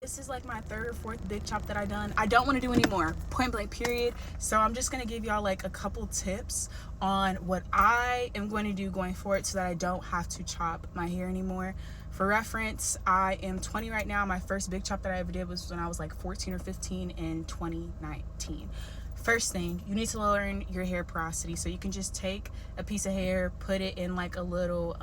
This is like my third or fourth big chop that I done. I don't want to do any more, point blank period. So I'm just going to give y'all like a couple tips on what I am going to do going forward so that I don't have to chop my hair anymore. For reference, I am 20 right now. My first big chop that I ever did was when I was like 14 or 15 in 2019. First thing, you need to learn your hair porosity. So you can just take a piece of hair, put it in like a little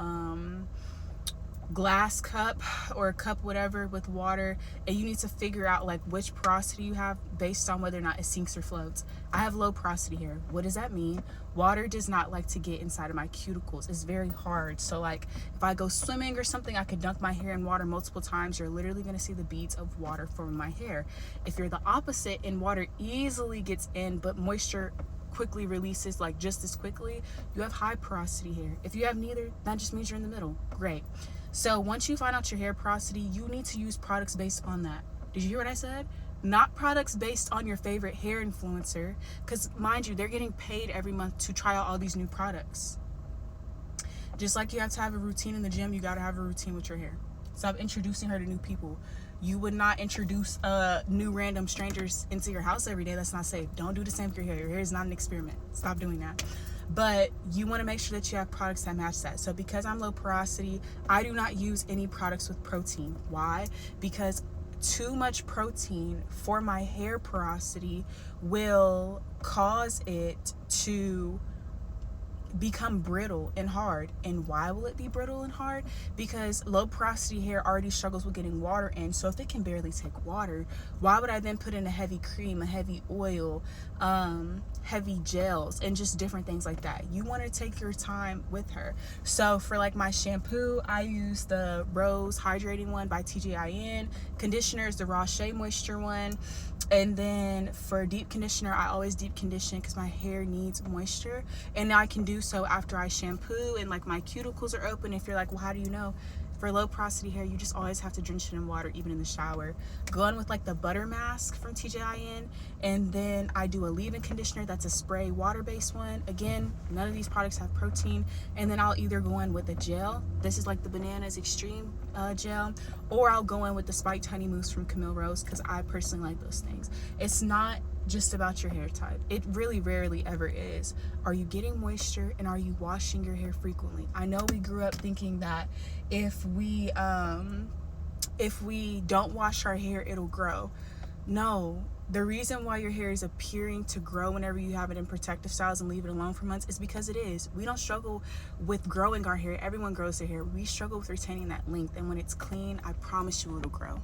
glass cup or a cup, whatever, with water, and you need to figure out like which porosity you have based on whether or not it sinks or floats. I have low porosity hair. What does that mean? Water does not like to get inside of my cuticles. It's very hard. So like if I go swimming or something, I could dunk my hair in water multiple times. You're literally going to see the beads of water from my hair. If you're the opposite and water easily gets in but moisture quickly releases like just as quickly, you have high porosity hair. If you have neither, that just means you're in the middle. Great. So once you find out your hair porosity, you need to use products based on that. Did you hear what I said? Not products based on your favorite hair influencer, because mind you, they're getting paid every month to try out all these new products. Just like you have to have a routine in the gym, you got to have a routine with your hair. Stop introducing her to new people. You would not introduce new random strangers into your house every day. That's not safe. Don't do the same with your hair. Your hair is not an experiment. Stop doing that. But you want to make sure that you have products that match that. So because I'm low porosity, I do not use any products with protein. Why? Because too much protein for my hair porosity will cause it to become brittle and hard. And why will it be brittle and hard? Because low porosity hair already struggles with getting water in. So if it can barely take water, why would I then put in a heavy cream, a heavy oil, heavy gels, and just different things like that? You want to take your time with her. So for like my shampoo, I use the Rose Hydrating one by TJIN. Conditioner is the Raw Shea Moisture one. And then for deep conditioner, I always deep condition because my hair needs moisture, and I can do so after I shampoo and like my cuticles are open. If you're like, well, how do you know? For low porosity hair, you just always have to drench it in water, even in the shower. Go on with like the butter mask from TJIN, and then I do a leave-in conditioner that's a spray water-based one. Again, none of these products have protein. And then I'll either go in with a gel. This is like the Bananas Extreme gel, or I'll go in with the Spiked Honey Mousse from Camille Rose because I personally like those things. It's not just about your hair type. It really rarely ever is. Are you getting moisture, and are you washing your hair frequently? I know we grew up thinking that if we don't wash our hair, it'll grow. No, the reason why your hair is appearing to grow whenever you have it in protective styles and leave it alone for months is because it is. We don't struggle with growing our hair. Everyone grows their hair. We struggle with retaining that length, and when it's clean, I promise you it'll grow.